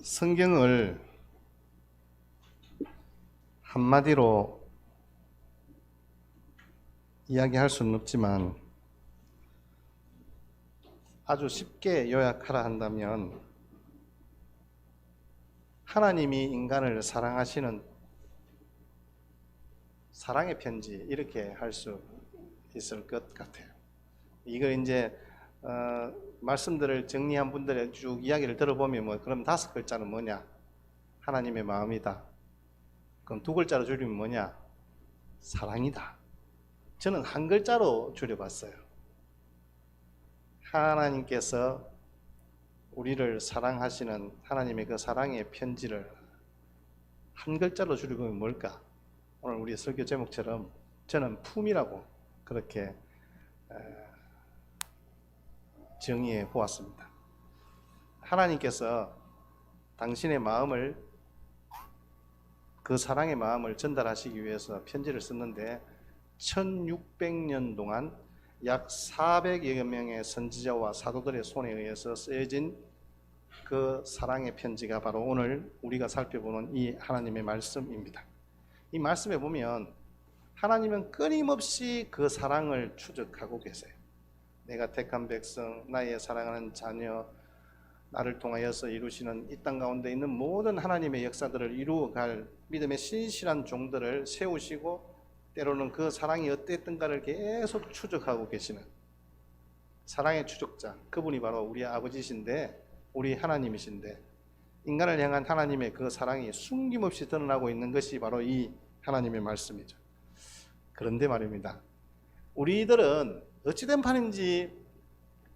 성경을 한마디로 이야기할 수는 없지만 아주 쉽게 요약하라 한다면 하나님이 인간을 사랑하시는 사랑의 편지, 이렇게 할 수 있을 것 같아요. 이걸 이제 말씀들을 정리한 분들의 쭉 이야기를 들어보면 그럼 5글자는 뭐냐? 하나님의 마음이다. 그럼 2글자로 줄이면 뭐냐? 사랑이다. 저는 1글자로 줄여봤어요. 하나님께서 우리를 사랑하시는 하나님의 그 사랑의 편지를 1글자로 줄이면 뭘까? 오늘 우리 설교 제목처럼 저는 품이라고 그렇게 정의해 보았습니다. 하나님께서 당신의 마음을, 그 사랑의 마음을 전달하시기 위해서 편지를 썼는데 1600년 동안 약 400여 명의 선지자와 사도들의 손에 의해서 쓰여진 그 사랑의 편지가 바로 오늘 우리가 살펴보는 이 하나님의 말씀입니다. 이 말씀에 보면 하나님은 끊임없이 그 사랑을 추적하고 계세요. 내가 택한 백성, 나의 사랑하는 자녀, 나를 통하여서 이루시는 이 땅 가운데 있는 모든 하나님의 역사들을 이루어갈 믿음의 신실한 종들을 세우시고 때로는 그 사랑이 어땠던가를 계속 추적하고 계시는 사랑의 추적자, 그분이 바로 우리 아버지신데, 우리 하나님이신데, 인간을 향한 하나님의 그 사랑이 숨김없이 드러나고 있는 것이 바로 이 하나님의 말씀이죠. 그런데 말입니다, 우리들은 어찌된 판인지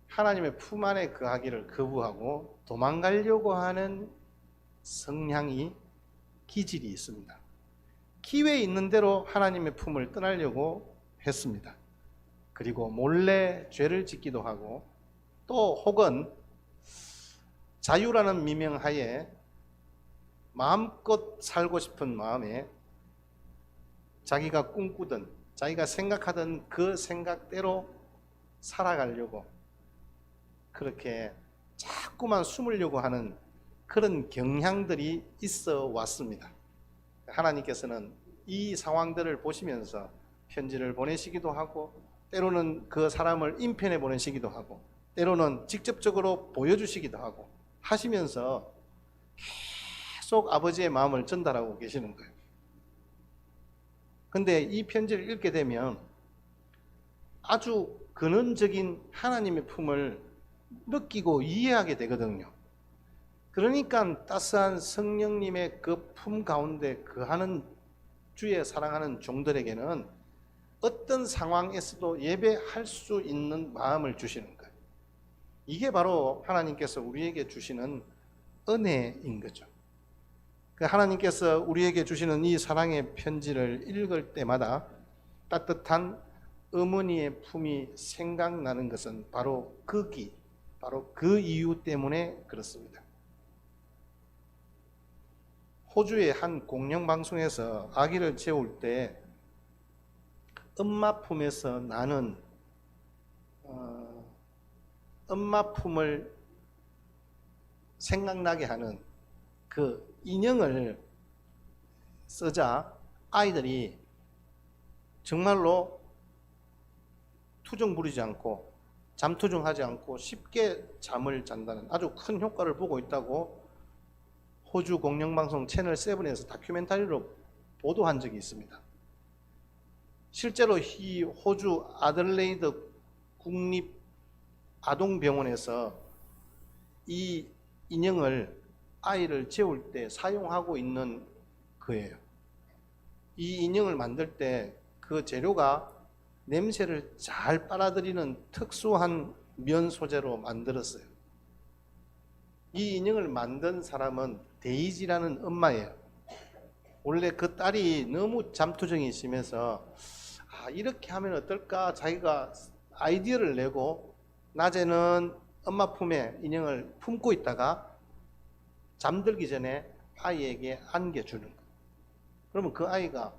하나님의 품 안에 거하기를 거부하고 도망가려고 하는 성향이, 기질이 있습니다. 기회 있는 대로 하나님의 품을 떠나려고 했습니다. 그리고 몰래 죄를 짓기도 하고, 또 혹은 자유라는 미명하에 마음껏 살고 싶은 마음에 자기가 꿈꾸던, 자기가 생각하던 그 생각대로 살아가려고 그렇게 자꾸만 숨으려고 하는 그런 경향들이 있어 왔습니다. 하나님께서는 이 상황들을 보시면서 편지를 보내시기도 하고, 때로는 그 사람을 인편해 보내시기도 하고, 때로는 직접적으로 보여주시기도 하고 하시면서 계속 아버지의 마음을 전달하고 계시는 거예요. 근데 이 편지를 읽게 되면 아주 근원적인 하나님의 품을 느끼고 이해하게 되거든요. 그러니까 따스한 성령님의 그 품 가운데 거하는 주의 사랑하는 종들에게는 어떤 상황에서도 예배할 수 있는 마음을 주시는 거예요. 이게 바로 하나님께서 우리에게 주시는 은혜인 거죠. 하나님께서 우리에게 주시는 이 사랑의 편지를 읽을 때마다 따뜻한 어머니의 품이 생각나는 것은 바로 바로 그 이유 때문에 그렇습니다. 호주의 한 공영방송에서 아기를 재울 때 엄마 품에서 나는 엄마 품을 생각나게 하는 그 인형을 쓰자 아이들이 정말로 투정 부리지 않고 잠투정하지 않고 쉽게 잠을 잔다는 아주 큰 효과를 보고 있다고 호주 공영방송 채널 7에서 다큐멘터리로 보도한 적이 있습니다. 실제로 이 호주 아들레이드 국립 아동병원에서 이 인형을 아이를 재울 때 사용하고 있는 거예요. 이 인형을 만들 때 그 재료가 냄새를 잘 빨아들이는 특수한 면 소재로 만들었어요. 이 인형을 만든 사람은 데이지라는 엄마예요. 원래 그 딸이 너무 잠투정이 심해서 이렇게 하면 어떨까 자기가 아이디어를 내고 낮에는 엄마 품에 인형을 품고 있다가 잠들기 전에 아이에게 안겨주는 거예요. 그러면 그 아이가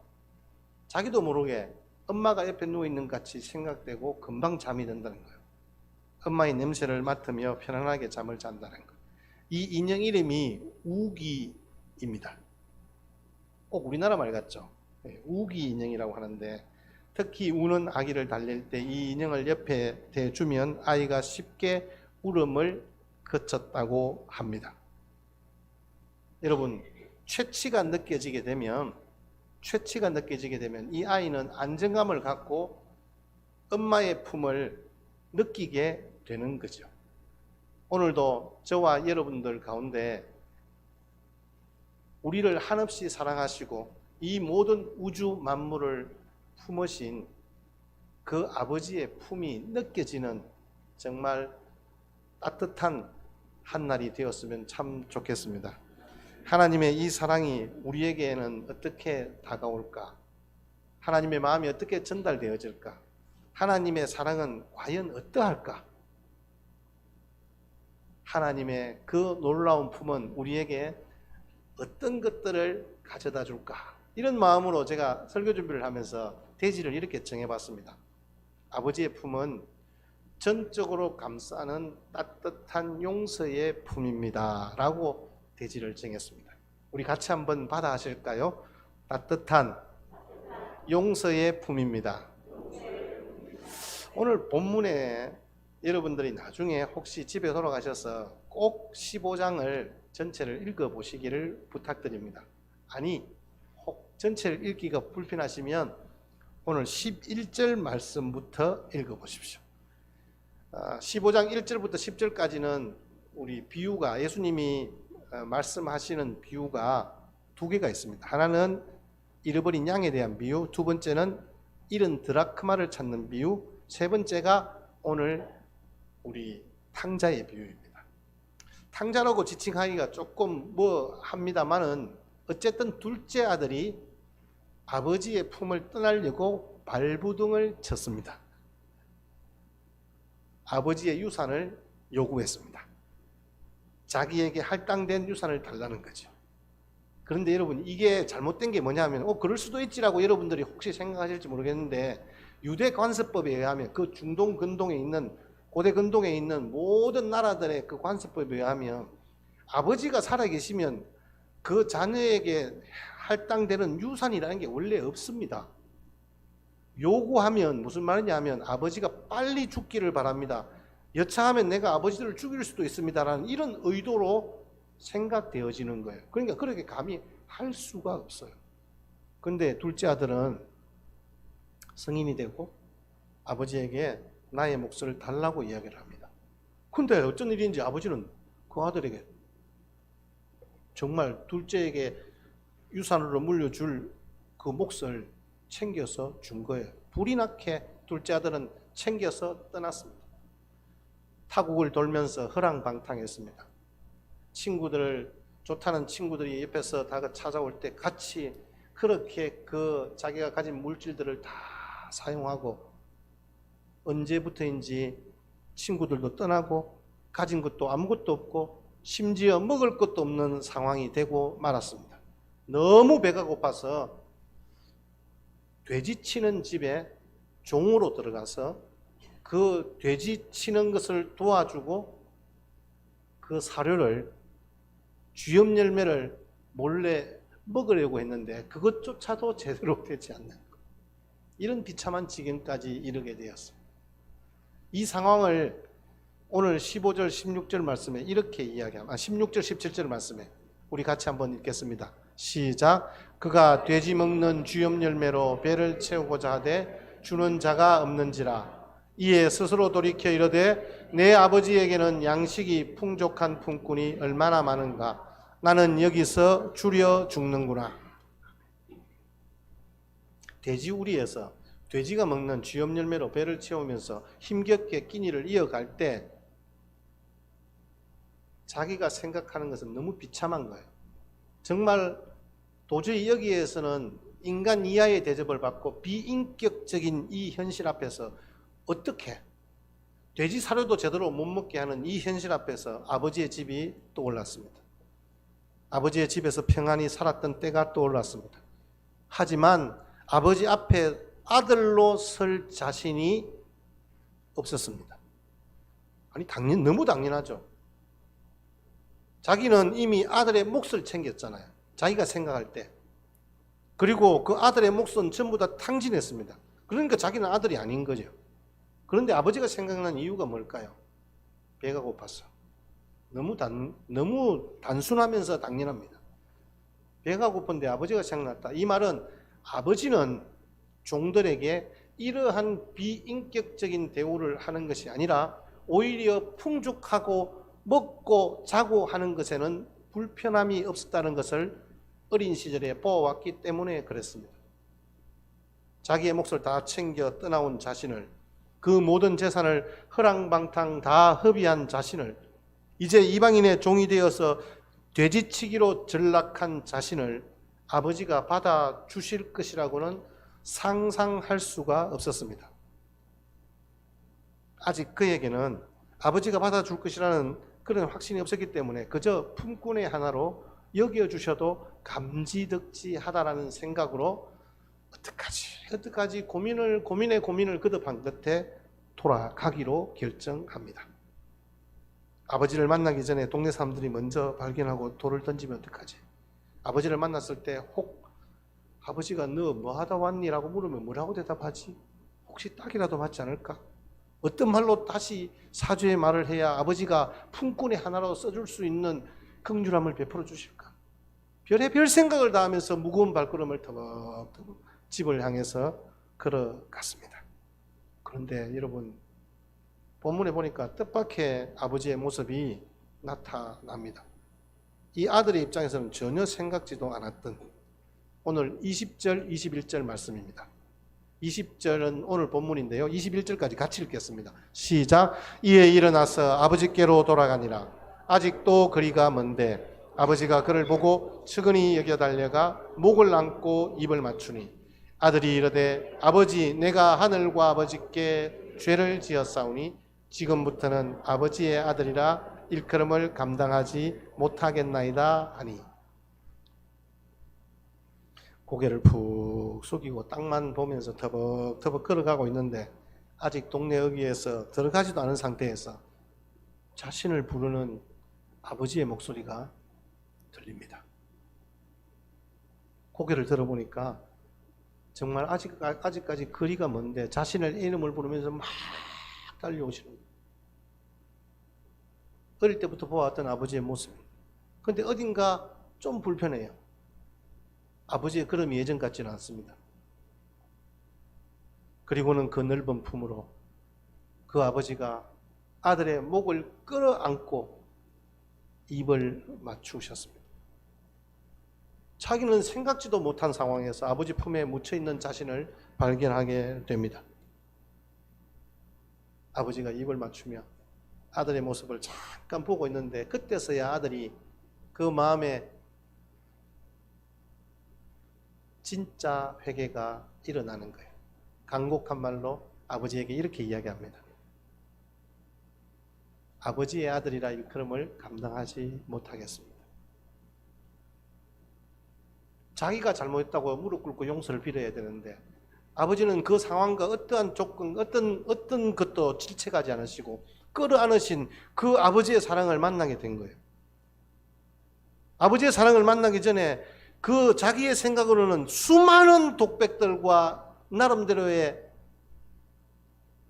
자기도 모르게 엄마가 옆에 누워있는 것 같이 생각되고 금방 잠이 든다는 거예요. 엄마의 냄새를 맡으며 편안하게 잠을 잔다는 거예요. 이 인형 이름이 우기입니다. 꼭 우리나라 말 같죠? 우기 인형이라고 하는데, 특히 우는 아기를 달랠 때 이 인형을 옆에 대주면 아이가 쉽게 울음을 그쳤다고 합니다. 여러분, 최치가 느껴지게 되면 이 아이는 안정감을 갖고 엄마의 품을 느끼게 되는 거죠. 오늘도 저와 여러분들 가운데 우리를 한없이 사랑하시고 이 모든 우주 만물을 품으신 그 아버지의 품이 느껴지는 정말 따뜻한 한날이 되었으면 참 좋겠습니다. 하나님의 이 사랑이 우리에게는 어떻게 다가올까? 하나님의 마음이 어떻게 전달되어질까? 하나님의 사랑은 과연 어떠할까? 하나님의 그 놀라운 품은 우리에게 어떤 것들을 가져다 줄까? 이런 마음으로 제가 설교 준비를 하면서 대지를 이렇게 정해봤습니다. 아버지의 품은 전적으로 감싸는 따뜻한 용서의 품입니다 라고 대지를 정했습니다. 우리 같이 한번 받아 하실까요? 따뜻한 용서의 품입니다. 오늘 본문에 여러분들이 나중에 혹시 집에 돌아가셔서 꼭 15장을 전체를 읽어보시기를 부탁드립니다. 아니, 혹 전체를 읽기가 불편하시면 오늘 11절 말씀부터 읽어보십시오. 15장 1절부터 10절까지는 우리 비유가, 예수님이 말씀하시는 비유가 두 개가 있습니다. 하나는 잃어버린 양에 대한 비유, 두 번째는 잃은 드라크마를 찾는 비유, 세 번째가 오늘 우리 탕자의 비유입니다. 탕자라고 지칭하기가 조금 합니다만은 어쨌든 둘째 아들이 아버지의 품을 떠나려고 발부둥을 쳤습니다. 아버지의 유산을 요구했습니다. 자기에게 할당된 유산을 달라는 거죠. 그런데 여러분, 이게 잘못된 게 뭐냐면 그럴 수도 있지라고 여러분들이 혹시 생각하실지 모르겠는데, 유대 관습법에 의하면 그 중동 근동에 있는, 고대 근동에 있는 모든 나라들의 그 관습법에 의하면 아버지가 살아계시면 그 자녀에게 할당되는 유산이라는 게 원래 없습니다. 요구하면 무슨 말이냐 하면 아버지가 빨리 죽기를 바랍니다. 여차하면 내가 아버지를 죽일 수도 있습니다라는 이런 의도로 생각되어지는 거예요. 그러니까 그렇게 감히 할 수가 없어요. 그런데 둘째 아들은 성인이 되고 아버지에게 나의 몫을 달라고 이야기를 합니다. 근데 어쩐 일인지 아버지는 그 아들에게 정말 둘째에게 유산으로 물려줄 그 몫을 챙겨서 준 거예요. 불이 나게 둘째 아들은 챙겨서 떠났습니다. 타국을 돌면서 허랑방탕했습니다. 좋다는 친구들이 옆에서 다 찾아올 때 같이 그렇게 그 자기가 가진 물질들을 다 사용하고, 언제부터인지 친구들도 떠나고 가진 것도 아무것도 없고 심지어 먹을 것도 없는 상황이 되고 말았습니다. 너무 배가 고파서 돼지 치는 집에 종으로 들어가서 그 돼지 치는 것을 도와주고 그 사료를, 쥐염 열매를 몰래 먹으려고 했는데 그것조차도 제대로 되지 않는 것, 이런 비참한 지경까지 이르게 되었습니다. 이 상황을 오늘 15절 16절 말씀에 이렇게 이야기합니다. 16절 17절 말씀에 우리 같이 한번 읽겠습니다. 시작. 그가 돼지 먹는 쥐염 열매로 배를 채우고자 하되 주는 자가 없는지라. 이에 스스로 돌이켜 이르되 내 아버지에게는 양식이 풍족한 품꾼이 얼마나 많은가. 나는 여기서 줄여 죽는구나. 돼지 우리에서 돼지가 먹는 쥐염 열매로 배를 채우면서 힘겹게 끼니를 이어갈 때 자기가 생각하는 것은 너무 비참한 거예요. 정말 도저히 여기에서는 인간 이하의 대접을 받고 비인격적인 이 현실 앞에서 어떻게 돼지 사료도 제대로 못 먹게 하는 이 현실 앞에서 아버지의 집이 떠올랐습니다. 아버지의 집에서 평안히 살았던 때가 떠올랐습니다. 하지만 아버지 앞에 아들로 설 자신이 없었습니다. 아니, 너무 당연하죠. 자기는 이미 아들의 몫을 챙겼잖아요. 자기가 생각할 때. 그리고 그 아들의 몫은 전부 다 탕진했습니다. 그러니까 자기는 아들이 아닌 거죠. 그런데 아버지가 생각난 이유가 뭘까요? 배가 고팠어. 너무 단순하면서 당연합니다. 배가 고픈데 아버지가 생각났다. 이 말은 아버지는 종들에게 이러한 비인격적인 대우를 하는 것이 아니라 오히려 풍족하고 먹고 자고 하는 것에는 불편함이 없었다는 것을 어린 시절에 보아왔기 때문에 그랬습니다. 자기의 몫을 다 챙겨 떠나온 자신을, 그 모든 재산을 허랑방탕 다 허비한 자신을, 이제 이방인의 종이 되어서 돼지치기로 전락한 자신을 아버지가 받아주실 것이라고는 상상할 수가 없었습니다. 아직 그에게는 아버지가 받아줄 것이라는 그런 확신이 없었기 때문에 그저 품꾼의 하나로 여겨주셔도 감지덕지하다라는 생각으로 어떡하지 고민을 거듭한 끝에 돌아가기로 결정합니다. 아버지를 만나기 전에 동네 사람들이 먼저 발견하고 돌을 던지면 어떡하지? 아버지를 만났을 때 혹 아버지가 너 뭐 하다 왔니? 라고 물으면 뭐라고 대답하지? 혹시 딱이라도 맞지 않을까? 어떤 말로 다시 사죄의 말을 해야 아버지가 품꾼의 하나로 써줄 수 있는 긍휼함을 베풀어 주실까? 별의별 생각을 다 하면서 무거운 발걸음을 터벅터벅 집을 향해서 걸어갔습니다. 그런데 여러분, 본문에 보니까 뜻밖의 아버지의 모습이 나타납니다. 이 아들의 입장에서는 전혀 생각지도 않았던 오늘 20절, 21절 말씀입니다. 20절은 오늘 본문인데요. 21절까지 같이 읽겠습니다. 시작. 이에 일어나서 아버지께로 돌아가니라. 아직도 거리가 먼데 아버지가 그를 보고 측은히 여겨 달려가 목을 안고 입을 맞추니 아들이 이르되 아버지 내가 하늘과 아버지께 죄를 지었사오니 지금부터는 아버지의 아들이라 일컬음을 감당하지 못하겠나이다 하니 고개를 푹 숙이고 땅만 보면서 터벅터벅 걸어가고 있는데 아직 동네 어귀에서 들어가지도 않은 상태에서 자신을 부르는 아버지의 목소리가 들립니다. 고개를 들어보니까 정말 아직까지 거리가 먼데 자신의 이름을 부르면서 막 달려오시는 거예요. 어릴 때부터 보아왔던 아버지의 모습. 그런데 어딘가 좀 불편해요. 아버지의 걸음이 예전 같지는 않습니다. 그리고는 그 넓은 품으로 그 아버지가 아들의 목을 끌어안고 입을 맞추셨습니다. 자기는 생각지도 못한 상황에서 아버지 품에 묻혀있는 자신을 발견하게 됩니다. 아버지가 입을 맞추며 아들의 모습을 잠깐 보고 있는데 그때서야 아들이 그 마음에 진짜 회개가 일어나는 거예요. 간곡한 말로 아버지에게 이렇게 이야기합니다. 아버지의 아들이라 일컬음을 감당하지 못하겠습니다. 자기가 잘못했다고 무릎 꿇고 용서를 빌어야 되는데 아버지는 그 상황과 어떠한 조건, 어떤 것도 질책하지 않으시고 끌어안으신 그 아버지의 사랑을 만나게 된 거예요. 아버지의 사랑을 만나기 전에 그 자기의 생각으로는 수많은 독백들과 나름대로의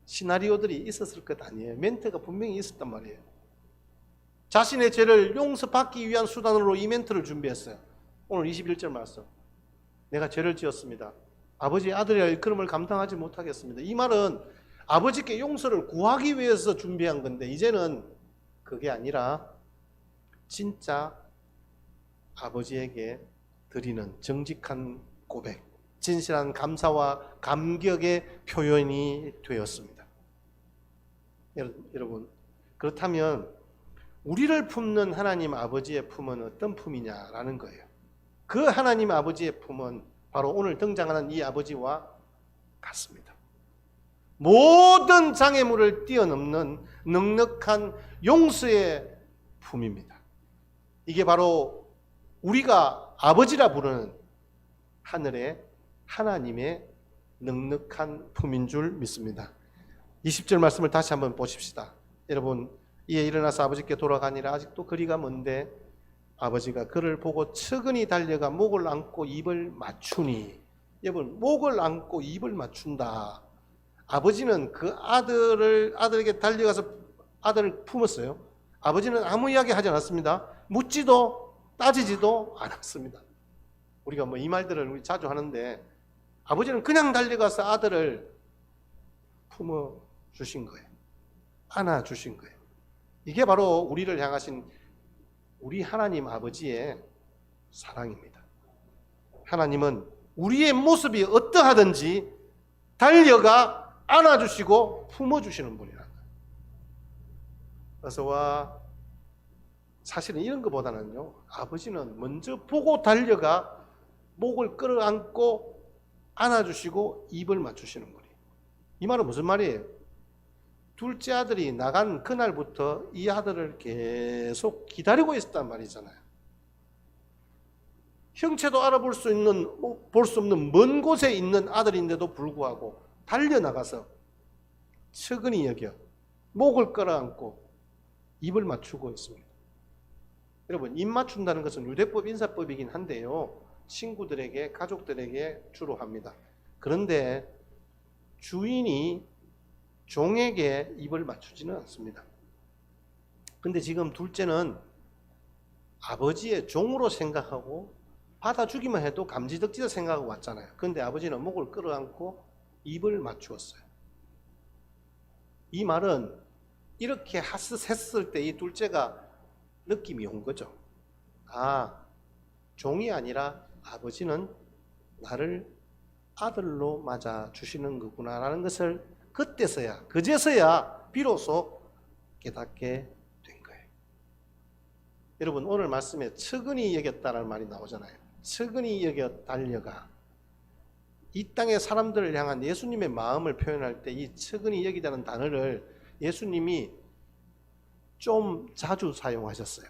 시나리오들이 있었을 것 아니에요. 멘트가 분명히 있었단 말이에요. 자신의 죄를 용서받기 위한 수단으로 이 멘트를 준비했어요. 오늘 21절 말씀. 내가 죄를 지었습니다. 아버지의 아들이라 일컬음을 감당하지 못하겠습니다. 이 말은 아버지께 용서를 구하기 위해서 준비한 건데 이제는 그게 아니라 진짜 아버지에게 드리는 정직한 고백, 진실한 감사와 감격의 표현이 되었습니다. 여러분, 그렇다면 우리를 품는 하나님 아버지의 품은 어떤 품이냐라는 거예요. 그 하나님 아버지의 품은 바로 오늘 등장하는 이 아버지와 같습니다. 모든 장애물을 뛰어넘는 넉넉한 용서의 품입니다. 이게 바로 우리가 아버지라 부르는 하늘의 하나님의 넉넉한 품인 줄 믿습니다. 20절 말씀을 다시 한번 보십시다. 여러분, 이에 일어나서 아버지께 돌아가니라. 아직도 거리가 먼데 아버지가 그를 보고 측은히 달려가 목을 안고 입을 맞추니. 여러분, 목을 안고 입을 맞춘다. 아버지는 그 아들에게 달려가서 아들을 품었어요. 아버지는 아무 이야기 하지 않았습니다. 묻지도 따지지도 않았습니다. 우리가 이 말들을 우리 자주 하는데, 아버지는 그냥 달려가서 아들을 품어 주신 거예요. 안아 주신 거예요. 이게 바로 우리를 향하신 우리 하나님 아버지의 사랑입니다. 하나님은 우리의 모습이 어떠하든지 달려가 안아주시고 품어주시는 분이라는 거예요. 그래서 사실은 이런 것보다는요, 아버지는 먼저 보고 달려가 목을 끌어안고 안아주시고 입을 맞추시는 분이에요. 이 말은 무슨 말이에요? 둘째 아들이 나간 그날부터 이 아들을 계속 기다리고 있었단 말이잖아요. 형체도 알아볼 수 없는 먼 곳에 있는 아들인데도 불구하고 달려나가서 측은히 여겨 목을 끌어안고 입을 맞추고 있습니다. 여러분, 입 맞춘다는 것은 유대법 인사법이긴 한데요, 친구들에게, 가족들에게 주로 합니다. 그런데 주인이 종에게 입을 맞추지는 않습니다. 근데 지금 둘째는 아버지의 종으로 생각하고 받아주기만 해도 감지덕지다 생각하고 왔잖아요. 그런데 아버지는 목을 끌어안고 입을 맞추었어요. 이 말은 이렇게 하스했을 때 이 둘째가 느낌이 온 거죠. 아, 종이 아니라 아버지는 나를 아들로 맞아주시는 거구나 라는 것을 그제서야 비로소 깨닫게 된 거예요. 여러분, 오늘 말씀에 측은히 여겼다라는 말이 나오잖아요. 측은히 여겨 달려가. 이 땅의 사람들을 향한 예수님의 마음을 표현할 때 이 측은히 여기다는 단어를 예수님이 좀 자주 사용하셨어요.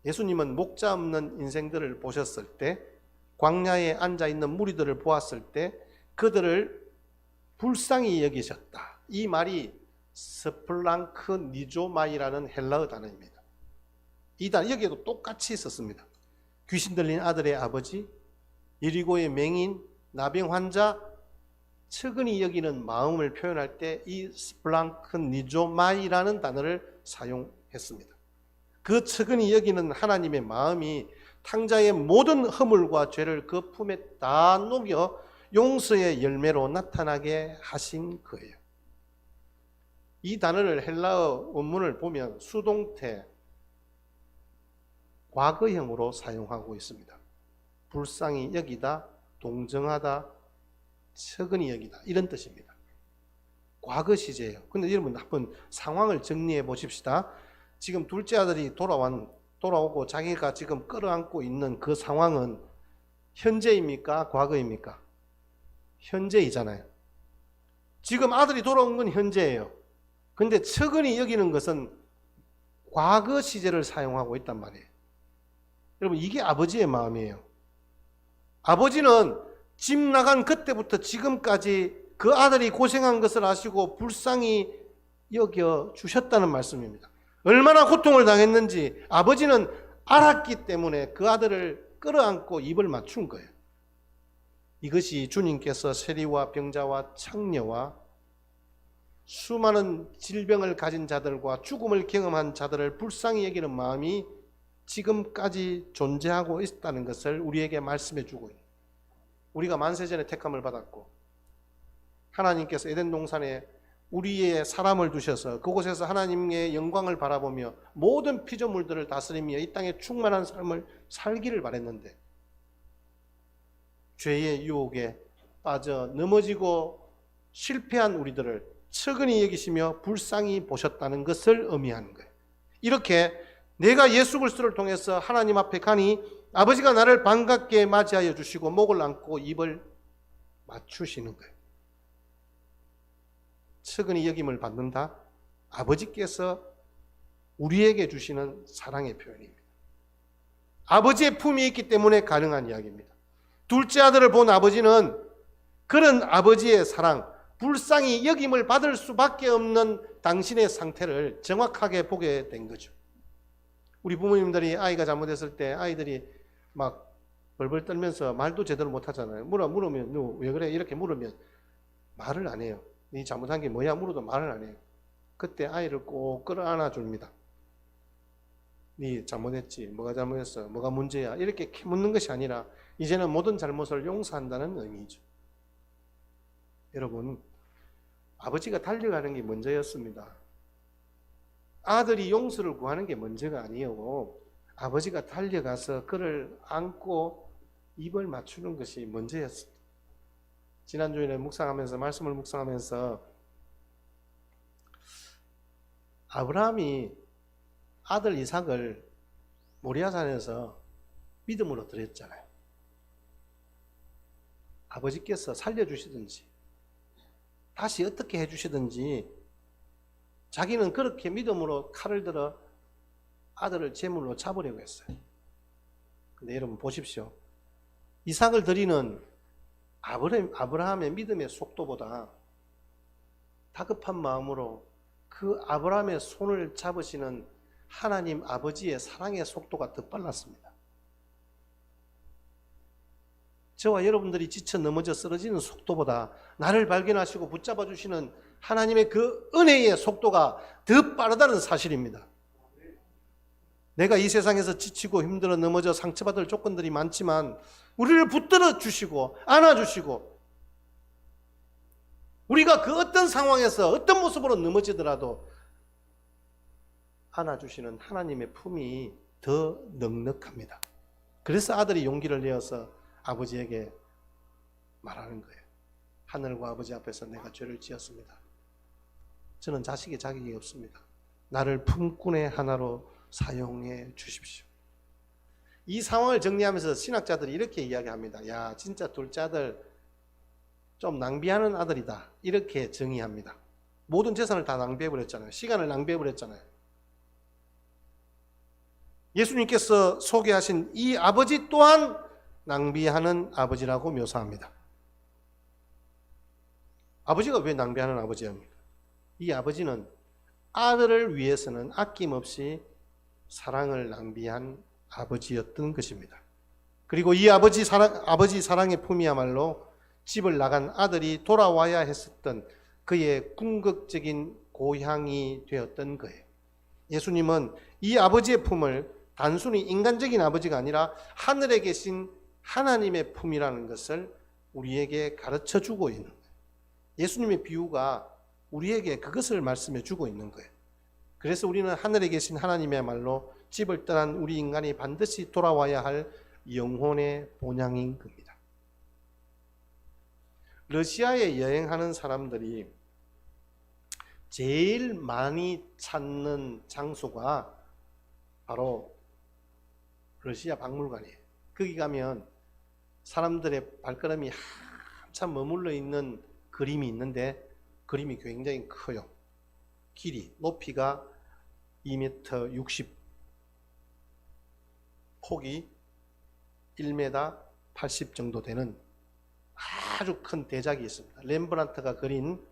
예수님은 목자 없는 인생들을 보셨을 때, 광야에 앉아있는 무리들을 보았을 때 그들을 불쌍히 여기셨다. 이 말이 스플랑크 니조마이라는 헬라어 단어입니다. 이 단어 여기에도 똑같이 있었습니다. 귀신 들린 아들의 아버지, 여리고의 맹인, 나병 환자, 측은히 여기는 마음을 표현할 때 이 스플랑크 니조마이라는 단어를 사용했습니다. 그 측은히 여기는 하나님의 마음이 탕자의 모든 허물과 죄를 그 품에 다 녹여 용서의 열매로 나타나게 하신 거예요. 이 단어를 헬라어 원문을 보면 수동태, 과거형으로 사용하고 있습니다. 불쌍히 여기다, 동정하다, 측은히 여기다, 이런 뜻입니다. 과거 시제예요. 근데 여러분, 한번 상황을 정리해 보십시다. 지금 둘째 아들이 돌아오고 자기가 지금 끌어안고 있는 그 상황은 현재입니까? 과거입니까? 현재이잖아요. 지금 아들이 돌아온 건 현재예요. 근데 측은히 여기는 것은 과거 시제를 사용하고 있단 말이에요. 여러분, 이게 아버지의 마음이에요. 아버지는 집 나간 그때부터 지금까지 그 아들이 고생한 것을 아시고 불쌍히 여겨 주셨다는 말씀입니다. 얼마나 고통을 당했는지 아버지는 알았기 때문에 그 아들을 끌어안고 입을 맞춘 거예요. 이것이 주님께서 세리와 병자와 창녀와 수많은 질병을 가진 자들과 죽음을 경험한 자들을 불쌍히 여기는 마음이 지금까지 존재하고 있다는 것을 우리에게 말씀해 주고 있는, 우리가 만세전에 택함을 받았고 하나님께서 에덴 동산에 우리의 사람을 두셔서 그곳에서 하나님의 영광을 바라보며 모든 피조물들을 다스리며 이 땅에 충만한 삶을 살기를 바랬는데 죄의 유혹에 빠져 넘어지고 실패한 우리들을 측은히 여기시며 불쌍히 보셨다는 것을 의미하는 거예요. 이렇게 내가 예수 그리스도를 통해서 하나님 앞에 가니 아버지가 나를 반갑게 맞이하여 주시고 목을 안고 입을 맞추시는 거예요. 측은히 여김을 받는다. 아버지께서 우리에게 주시는 사랑의 표현입니다. 아버지의 품이 있기 때문에 가능한 이야기입니다. 둘째 아들을 본 아버지는 그런 아버지의 사랑, 불쌍히 여김을 받을 수밖에 없는 당신의 상태를 정확하게 보게 된 거죠. 우리 부모님들이 아이가 잘못했을 때 아이들이 막 벌벌 떨면서 말도 제대로 못 하잖아요. 물으면 너 왜 그래? 이렇게 물으면 말을 안 해요. 네 잘못한 게 뭐야? 물어도 말을 안 해요. 그때 아이를 꼭 끌어안아 줍니다. 네 잘못했지. 뭐가 잘못했어? 뭐가 문제야? 이렇게 묻는 것이 아니라 이제는 모든 잘못을 용서한다는 의미죠. 여러분, 아버지가 달려가는 게 먼저였습니다. 아들이 용서를 구하는 게 먼저가 아니었고 아버지가 달려가서 그를 안고 입을 맞추는 것이 먼저였습니다. 지난주에 말씀을 묵상하면서 아브라함이 아들 이삭을 모리아산에서 믿음으로 드렸잖아요. 아버지께서 살려주시든지 다시 어떻게 해주시든지 자기는 그렇게 믿음으로 칼을 들어 아들을 제물로 잡으려고 했어요. 근데 여러분 보십시오. 이삭을 드리는 아브라함의 믿음의 속도보다 다급한 마음으로 그 아브라함의 손을 잡으시는 하나님 아버지의 사랑의 속도가 더 빨랐습니다. 저와 여러분들이 지쳐 넘어져 쓰러지는 속도보다 나를 발견하시고 붙잡아 주시는 하나님의 그 은혜의 속도가 더 빠르다는 사실입니다. 내가 이 세상에서 지치고 힘들어 넘어져 상처받을 조건들이 많지만 우리를 붙들어 주시고 안아주시고 우리가 그 어떤 상황에서 어떤 모습으로 넘어지더라도 안아주시는 하나님의 품이 더 넉넉합니다. 그래서 아들이 용기를 내어서 아버지에게 말하는 거예요. 하늘과 아버지 앞에서 내가 죄를 지었습니다. 저는 자식의 자격이 없습니다. 나를 품꾼의 하나로 사용해 주십시오. 이 상황을 정리하면서 신학자들이 이렇게 이야기합니다. 야, 진짜 둘째 아들 좀 낭비하는 아들이다. 이렇게 정의합니다. 모든 재산을 다 낭비해버렸잖아요. 시간을 낭비해버렸잖아요. 예수님께서 소개하신 이 아버지 또한 낭비하는 아버지라고 묘사합니다. 아버지가 왜 낭비하는 아버지입니까? 이 아버지는 아들을 위해서는 아낌없이 사랑을 낭비한 아버지였던 것입니다. 그리고 이 아버지 사랑의 품이야말로 집을 나간 아들이 돌아와야 했었던 그의 궁극적인 고향이 되었던 거예요. 예수님은 이 아버지의 품을 단순히 인간적인 아버지가 아니라 하늘에 계신 하나님의 품이라는 것을 우리에게 가르쳐 주고 있는 거예요. 예수님의 비유가 우리에게 그것을 말씀해 주고 있는 거예요. 그래서 우리는 하늘에 계신 하나님의말로 집을 떠난 우리 인간이 반드시 돌아와야 할 영혼의 본향인 겁니다. 러시아에 여행하는 사람들이 제일 많이 찾는 장소가 바로 러시아 박물관이에요. 거기 가면 사람들의 발걸음이 한참 머물러 있는 그림이 있는데 그림이 굉장히 커요. 길이, 높이가 2m 60, 폭이 1m 80 정도 되는 아주 큰 대작이 있습니다. 렘브란트가 그린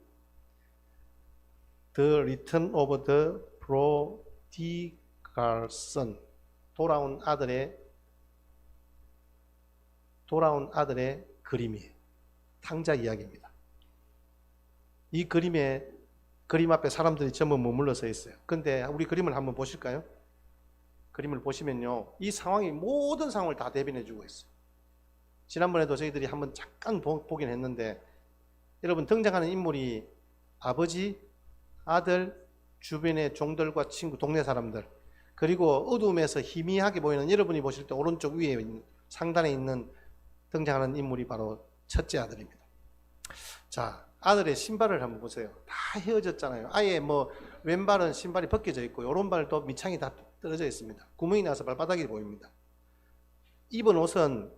The Return of the Prodigal Son, 돌아온 아들의 그림이에요. 탕자 이야기입니다. 이 그림 앞에 사람들이 전부 머물러 서 있어요. 근데 우리 그림을 한번 보실까요? 그림을 보시면요, 이 상황이 모든 상황을 다 대변해 주고 있어요. 지난번에도 저희들이 한번 잠깐 보긴 했는데, 여러분 등장하는 인물이 아버지, 아들, 주변의 종들과 친구, 동네 사람들, 그리고 어두움에서 희미하게 보이는, 여러분이 보실 때 오른쪽 위에 상단에 있는 등장하는 인물이 바로 첫째 아들입니다. 자, 아들의 신발을 한번 보세요. 다 헤어졌잖아요. 아예 뭐 왼발은 신발이 벗겨져 있고 오른발도 밑창이 다 떨어져 있습니다. 구멍이 나서 발바닥이 보입니다. 입은 옷은,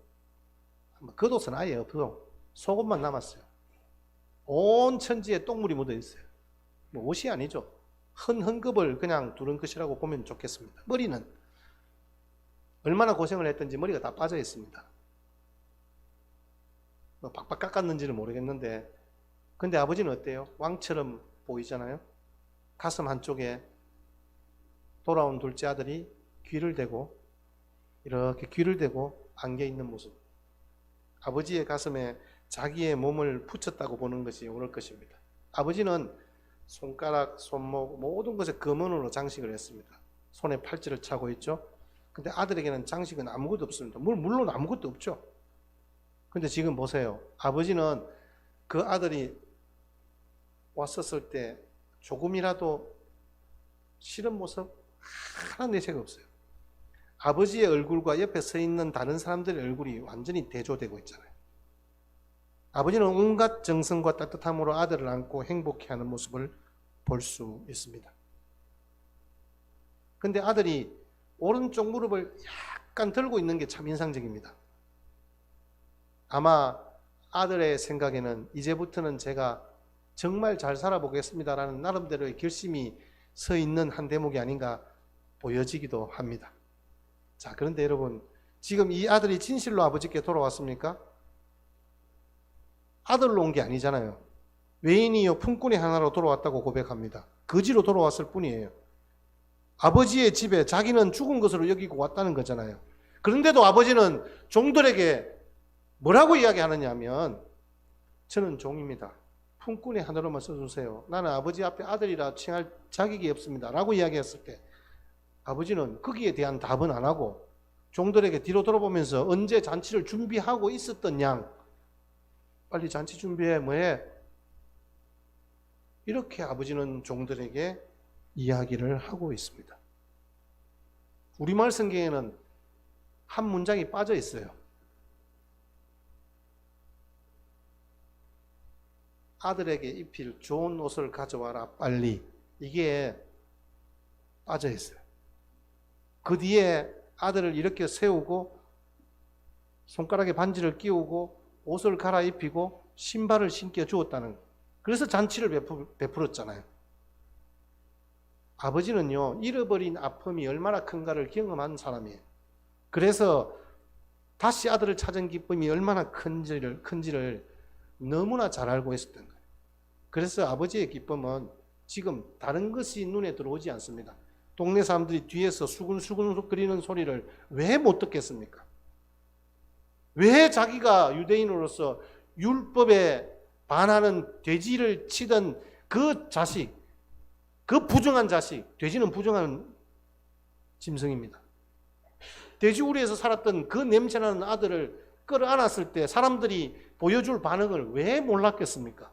겉옷은 아예 없고 속옷만 남았어요. 온 천지에 똥물이 묻어 있어요. 뭐 옷이 아니죠. 헌급을 그냥 두른 것이라고 보면 좋겠습니다. 머리는 얼마나 고생을 했든지 머리가 다 빠져 있습니다. 뭐 박박 깎았는지는 모르겠는데 근데 아버지는 어때요? 왕처럼 보이잖아요. 가슴 한쪽에 돌아온 둘째 아들이 귀를 대고 이렇게 귀를 대고 안겨 있는 모습. 아버지의 가슴에 자기의 몸을 붙였다고 보는 것이 옳을 것입니다. 아버지는 손가락, 손목 모든 것에 금은으로 장식을 했습니다. 손에 팔찌를 차고 있죠. 근데 아들에게는 장식은 아무것도 없습니다. 물론 아무것도 없죠. 근데 지금 보세요. 아버지는 그 아들이 왔었을 때 조금이라도 싫은 모습 하나 내색이 없어요. 아버지의 얼굴과 옆에 서 있는 다른 사람들의 얼굴이 완전히 대조되고 있잖아요. 아버지는 온갖 정성과 따뜻함으로 아들을 안고 행복해하는 모습을 볼 수 있습니다. 근데 아들이 오른쪽 무릎을 약간 들고 있는 게 참 인상적입니다. 아마 아들의 생각에는 이제부터는 제가 정말 잘 살아보겠습니다라는 나름대로의 결심이 서 있는 한 대목이 아닌가 보여지기도 합니다. 자, 그런데 여러분, 지금 이 아들이 진실로 아버지께 돌아왔습니까? 아들로 온 게 아니잖아요. 외인이요 품꾼의 하나로 돌아왔다고 고백합니다. 거지로 돌아왔을 뿐이에요. 아버지의 집에 자기는 죽은 것으로 여기고 왔다는 거잖아요. 그런데도 아버지는 종들에게 뭐라고 이야기하느냐 하면 저는 종입니다. 품꾼의 하나로만 써주세요. 나는 아버지 앞에 아들이라 칭할 자격이 없습니다. 라고 이야기했을 때 아버지는 거기에 대한 답은 안 하고 종들에게 뒤로 돌아보면서 언제 잔치를 준비하고 있었던 양 빨리 잔치 준비해 뭐해 이렇게 아버지는 종들에게 이야기를 하고 있습니다. 우리말 성경에는 한 문장이 빠져 있어요. 아들에게 입힐 좋은 옷을 가져와라 빨리. 이게 빠져 있어요. 그 뒤에 아들을 이렇게 세우고 손가락에 반지를 끼우고 옷을 갈아입히고 신발을 신겨 주었다는 거예요. 그래서 잔치를 베풀었잖아요. 아버지는요, 잃어버린 아픔이 얼마나 큰가를 경험한 사람이에요. 그래서 다시 아들을 찾은 기쁨이 얼마나 큰지를 너무나 잘 알고 있었던 거예요. 그래서 아버지의 기쁨은 지금 다른 것이 눈에 들어오지 않습니다. 동네 사람들이 뒤에서 수근수근 거리는 소리를 왜 못 듣겠습니까? 왜 자기가 유대인으로서 율법에 반하는 돼지를 치던 그 자식, 그 부정한 자식, 돼지는 부정한 짐승입니다. 돼지우리에서 살았던 그 냄새나는 아들을 끌어안았을 때 사람들이 보여줄 반응을 왜 몰랐겠습니까?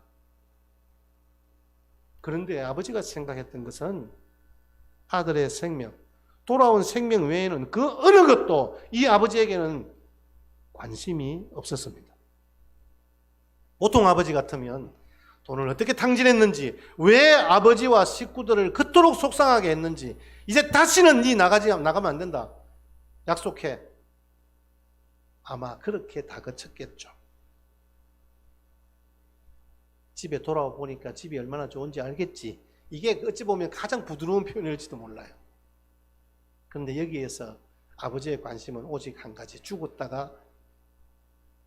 그런데 아버지가 생각했던 것은 아들의 생명, 돌아온 생명 외에는 그 어느 것도 이 아버지에게는 관심이 없었습니다. 보통 아버지 같으면 돈을 어떻게 탕진했는지, 왜 아버지와 식구들을 그토록 속상하게 했는지, 이제 다시는 네 나가면 안 된다. 약속해. 아마 그렇게 다그쳤겠죠. 집에 돌아와 보니까 집이 얼마나 좋은지 알겠지. 이게 어찌 보면 가장 부드러운 표현일지도 몰라요. 그런데 여기에서 아버지의 관심은 오직 한 가지, 죽었다가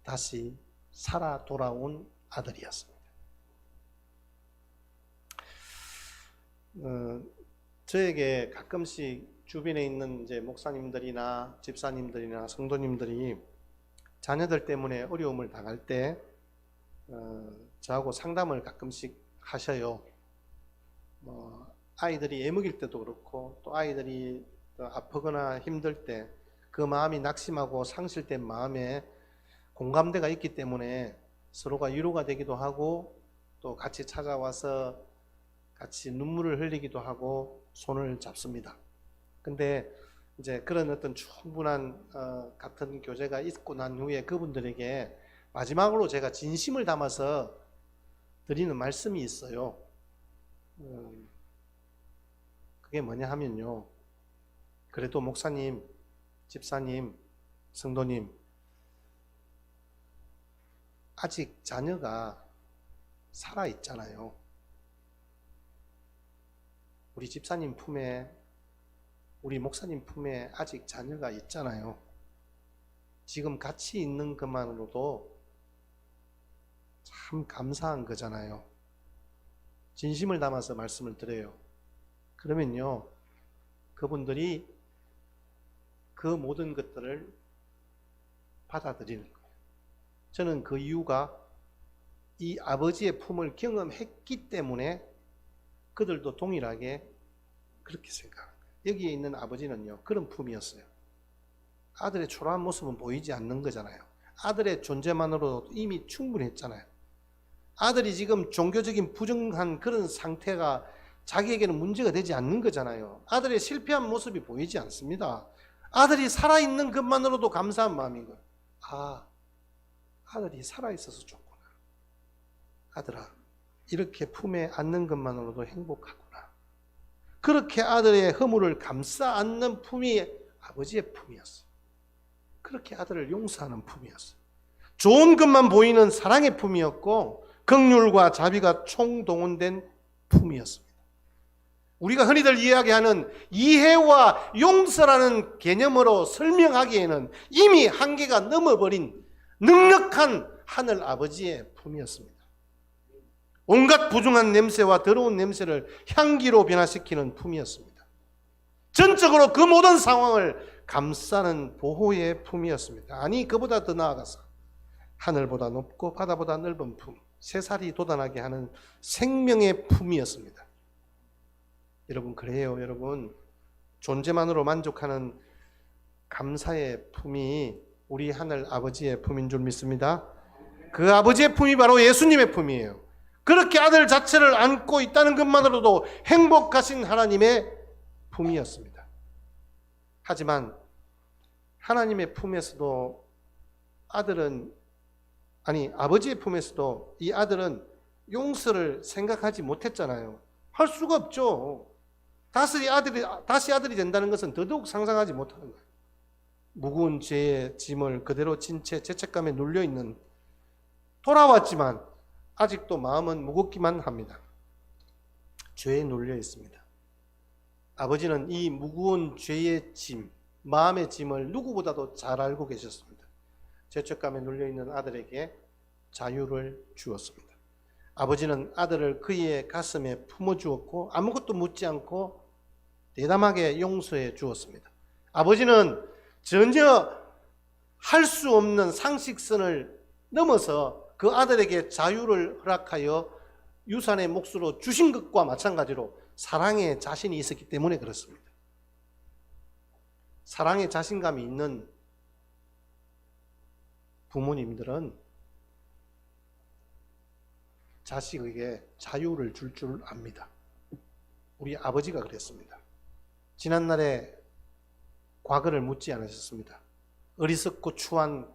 다시 살아 돌아온 아들이었습니다. 저에게 가끔씩 주변에 있는 이제 목사님들이나 집사님들이나 성도님들이 자녀들 때문에 어려움을 당할 때 저하고 상담을 가끔씩 하셔요. 아이들이 애먹일 때도 그렇고 또 아이들이 아프거나 힘들 때 그 마음이 낙심하고 상실된 마음에 공감대가 있기 때문에 서로가 위로가 되기도 하고 또 같이 찾아와서 같이 눈물을 흘리기도 하고 손을 잡습니다. 근데 이제 그런 어떤 충분한 같은 교제가 있고 난 후에 그분들에게 마지막으로 제가 진심을 담아서 드리는 말씀이 있어요. 그게 뭐냐 하면요. 그래도 목사님, 집사님, 성도님, 아직 자녀가 살아있잖아요. 우리 집사님 품에, 우리 목사님 품에 아직 자녀가 있잖아요. 지금 같이 있는 것만으로도 참 감사한 거잖아요. 진심을 담아서 말씀을 드려요. 그러면요, 그분들이 그 모든 것들을 받아들이는 거예요. 저는 그 이유가 이 아버지의 품을 경험했기 때문에 그들도 동일하게 그렇게 생각합니다. 여기에 있는 아버지는요, 그런 품이었어요. 아들의 초라한 모습은 보이지 않는 거잖아요. 아들의 존재만으로도 이미 충분했잖아요. 아들이 지금 종교적인 부정한 그런 상태가 자기에게는 문제가 되지 않는 거잖아요. 아들의 실패한 모습이 보이지 않습니다. 아들이 살아있는 것만으로도 감사한 마음인 거예요. 아, 아들이 살아있어서 좋구나. 아들아, 이렇게 품에 안는 것만으로도 행복하구나. 그렇게 아들의 허물을 감싸 안는 품이 아버지의 품이었어요. 그렇게 아들을 용서하는 품이었어요. 좋은 것만 보이는 사랑의 품이었고 긍휼과 자비가 총동원된 품이었습니다. 우리가 흔히들 이야기하는 이해와 용서라는 개념으로 설명하기에는 이미 한계가 넘어버린 넉넉한 하늘 아버지의 품이었습니다. 온갖 부중한 냄새와 더러운 냄새를 향기로 변화시키는 품이었습니다. 전적으로 그 모든 상황을 감싸는 보호의 품이었습니다. 아니, 그보다 더 나아가서 하늘보다 높고 바다보다 넓은 품, 새살이 돋아나게 하는 생명의 품이었습니다. 여러분, 그래요. 여러분, 존재만으로 만족하는 감사의 품이 우리 하늘 아버지의 품인 줄 믿습니다. 그 아버지의 품이 바로 예수님의 품이에요. 그렇게 아들 자체를 안고 있다는 것만으로도 행복하신 하나님의 품이었습니다. 하지만 하나님의 품에서도 아버지의 품에서도 이 아들은 용서를 생각하지 못했잖아요. 할 수가 없죠. 다시 아들이 된다는 것은 더더욱 상상하지 못하는 거예요. 무거운 죄의 짐을 그대로 진 채 죄책감에 눌려있는, 돌아왔지만 아직도 마음은 무겁기만 합니다. 죄에 눌려 있습니다. 아버지는 이 무거운 죄의 짐, 마음의 짐을 누구보다도 잘 알고 계셨습니다. 죄책감에 눌려있는 아들에게 자유를 주었습니다. 아버지는 아들을 그의 가슴에 품어주었고 아무것도 묻지 않고 대담하게 용서해 주었습니다. 아버지는 전혀 할 수 없는 상식선을 넘어서 그 아들에게 자유를 허락하여 유산의 몫으로 주신 것과 마찬가지로 사랑에 자신이 있었기 때문에 그렇습니다. 사랑에 자신감이 있는 부모님들은 자식에게 자유를 줄 줄 압니다. 우리 아버지가 그랬습니다. 지난날에 과거를 묻지 않으셨습니다. 어리석고 추한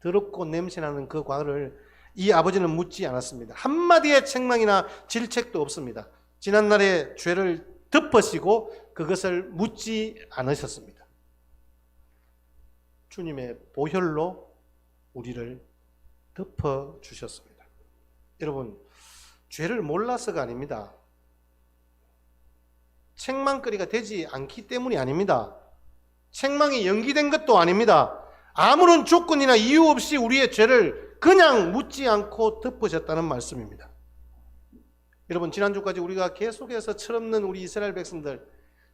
더럽고 냄새나는 그 과거를 이 아버지는 묻지 않았습니다. 한마디의 책망이나 질책도 없습니다. 지난날의 죄를 덮으시고 그것을 묻지 않으셨습니다. 주님의 보혈로 우리를 덮어주셨습니다. 여러분, 죄를 몰라서가 아닙니다. 책망거리가 되지 않기 때문이 아닙니다. 책망이 연기된 것도 아닙니다. 아무런 조건이나 이유 없이 우리의 죄를 그냥 묻지 않고 덮으셨다는 말씀입니다. 여러분, 지난주까지 우리가 계속해서 철없는 우리 이스라엘 백성들,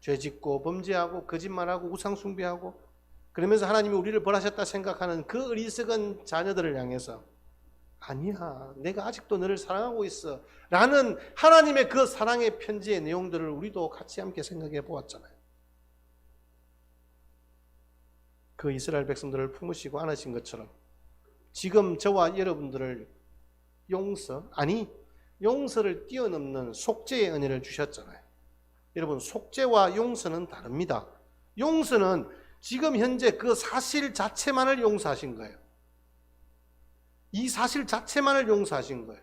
죄짓고 범죄하고 거짓말하고 우상숭배하고 그러면서 하나님이 우리를 벌하셨다 생각하는 그 어리석은 자녀들을 향해서 아니야, 내가 아직도 너를 사랑하고 있어 라는 하나님의 그 사랑의 편지의 내용들을 우리도 같이 함께 생각해 보았잖아요. 그 이스라엘 백성들을 품으시고 안으신 것처럼 지금 저와 여러분들을 용서를 뛰어넘는 속죄의 은혜를 주셨잖아요. 여러분, 속죄와 용서는 다릅니다. 용서는 지금 현재 그 사실 자체만을 용서하신 거예요. 이 사실 자체만을 용서하신 거예요.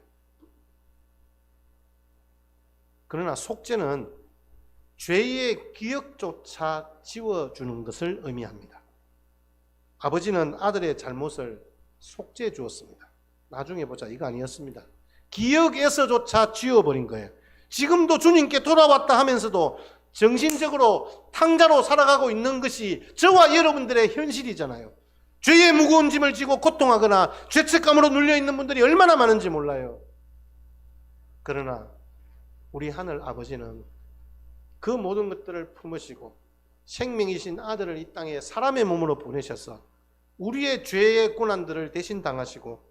그러나 속죄는 죄의 기억조차 지워주는 것을 의미합니다. 아버지는 아들의 잘못을 속죄해 주었습니다. 나중에 보자, 이거 아니었습니다. 기억에서조차 지워버린 거예요. 지금도 주님께 돌아왔다 하면서도 정신적으로 탕자로 살아가고 있는 것이 저와 여러분들의 현실이잖아요. 죄의 무거운 짐을 지고 고통하거나 죄책감으로 눌려있는 분들이 얼마나 많은지 몰라요. 그러나 우리 하늘 아버지는 그 모든 것들을 품으시고 생명이신 아들을 이 땅에 사람의 몸으로 보내셔서 우리의 죄의 고난들을 대신 당하시고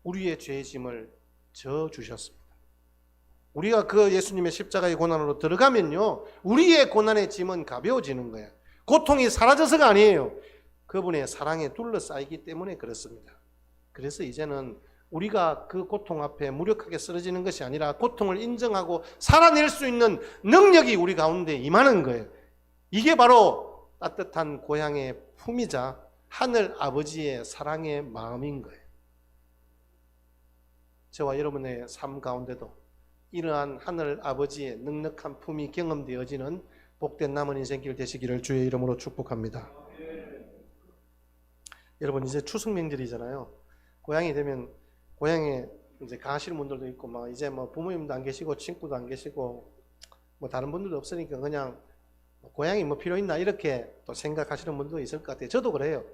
우리의 죄의 짐을 져주셨습니다. 우리가 그 예수님의 십자가의 고난으로 들어가면요, 우리의 고난의 짐은 가벼워지는 거예요. 고통이 사라져서가 아니에요. 그분의 사랑에 둘러싸이기 때문에 그렇습니다. 그래서 이제는 우리가 그 고통 앞에 무력하게 쓰러지는 것이 아니라 고통을 인정하고 살아낼 수 있는 능력이 우리 가운데 임하는 거예요. 이게 바로 따뜻한 고향의 품이자 하늘 아버지의 사랑의 마음인 거예요. 저와 여러분의 삶 가운데도 이러한 하늘 아버지의 넉넉한 품이 경험되어지는 복된 남은 인생길 되시기를 주의 이름으로 축복합니다. 여러분, 이제 추석 명절이잖아요. 고향이 되면 고향에 이제 가시는 분들도 있고, 막 이제 뭐 부모님도 안 계시고 친구도 안 계시고 뭐 다른 분들도 없으니까 그냥 고향이 뭐 필요 있나 이렇게 또 생각하시는 분도 있을 것 같아요. 저도 그래요.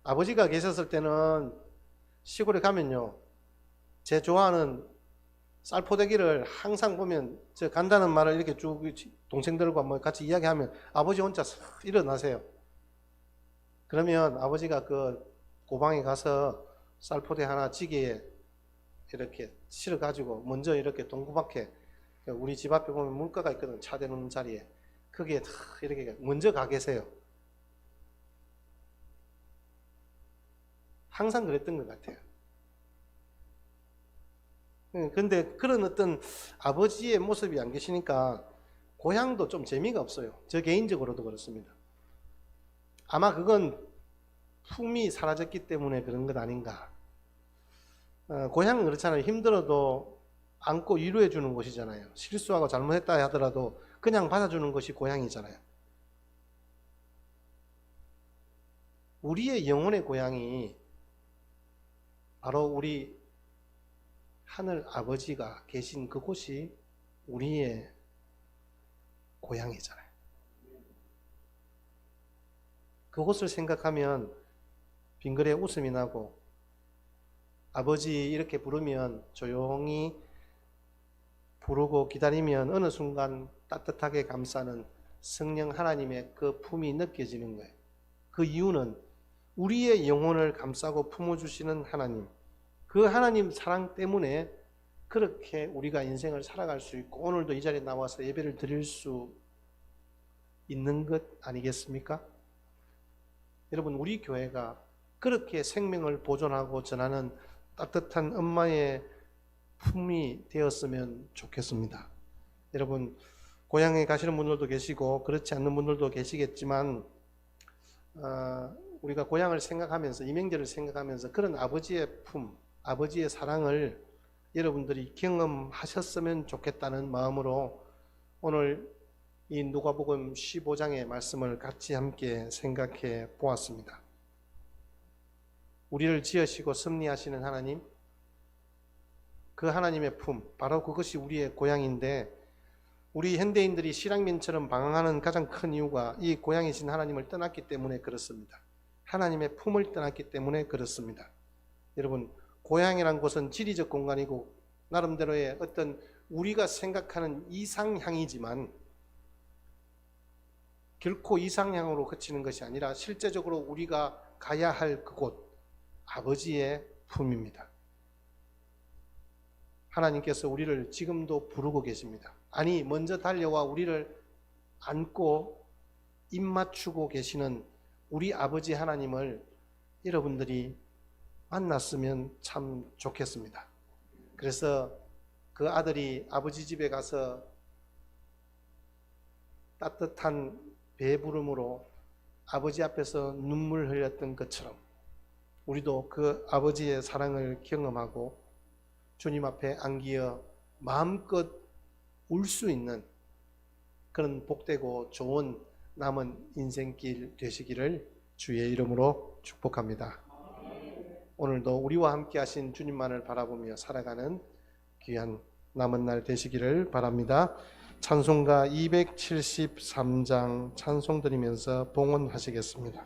아버지가 계셨을 때는 시골에 가면요, 제 좋아하는 쌀포대기를 항상 보면 저 간다는 말을 이렇게 쭉 동생들과 뭐 같이 이야기하면 아버지 혼자 싹 일어나세요. 그러면 아버지가 그 고방에 가서 쌀포대 하나 지게에 이렇게 실어가지고 먼저 이렇게 동구밖에, 우리 집 앞에 보면 물가가 있거든, 차 대놓는 자리에. 거기에 이렇게 먼저 가 계세요. 항상 그랬던 것 같아요. 근데 그런 어떤 아버지의 모습이 안 계시니까 고향도 좀 재미가 없어요. 저 개인적으로도 그렇습니다. 아마 그건 품이 사라졌기 때문에 그런 것 아닌가. 고향은 그렇잖아요. 힘들어도 안고 위로해 주는 곳이잖아요. 실수하고 잘못했다 하더라도 그냥 받아주는 것이 고향이잖아요. 우리의 영혼의 고향이 바로 우리 하늘 아버지가 계신 그곳이 우리의 고향이잖아요. 그곳을 생각하면 빙그레 웃음이 나고, 아버지 이렇게 부르면 조용히 부르고 기다리면 어느 순간 따뜻하게 감싸는 성령 하나님의 그 품이 느껴지는 거예요. 그 이유는 우리의 영혼을 감싸고 품어주시는 하나님, 그 하나님 사랑 때문에 그렇게 우리가 인생을 살아갈 수 있고 오늘도 이 자리에 나와서 예배를 드릴 수 있는 것 아니겠습니까? 여러분, 우리 교회가 그렇게 생명을 보존하고 전하는 따뜻한 엄마의 품이 되었으면 좋겠습니다. 여러분, 고향에 가시는 분들도 계시고 그렇지 않는 분들도 계시겠지만, 우리가 고향을 생각하면서, 이 명절을 생각하면서 그런 아버지의 품, 아버지의 사랑을 여러분들이 경험하셨으면 좋겠다는 마음으로 오늘 이 누가복음 15장의 말씀을 같이 함께 생각해 보았습니다. 우리를 지으시고 섭리하시는 하나님, 그 하나님의 품, 바로 그것이 우리의 고향인데, 우리 현대인들이 실향민처럼 방황하는 가장 큰 이유가 이 고향이신 하나님을 떠났기 때문에 그렇습니다. 하나님의 품을 떠났기 때문에 그렇습니다. 여러분, 고향이란 곳은 지리적 공간이고 나름대로의 어떤 우리가 생각하는 이상향이지만 결코 이상향으로 그치는 것이 아니라 실제적으로 우리가 가야 할 그곳, 아버지의 품입니다. 하나님께서 우리를 지금도 부르고 계십니다. 아니, 먼저 달려와 우리를 안고 입 맞추고 계시는 우리 아버지 하나님을 여러분들이 만났으면 참 좋겠습니다. 그래서 그 아들이 아버지 집에 가서 따뜻한 배부름으로 아버지 앞에서 눈물 흘렸던 것처럼 우리도 그 아버지의 사랑을 경험하고 주님 앞에 안기어 마음껏 울 수 있는 그런 복되고 좋은 남은 인생길 되시기를 주의 이름으로 축복합니다. 오늘도 우리와 함께 하신 주님만을 바라보며 살아가는 귀한 남은 날 되시기를 바랍니다. 찬송가 273장 찬송 드리면서 봉헌하시겠습니다.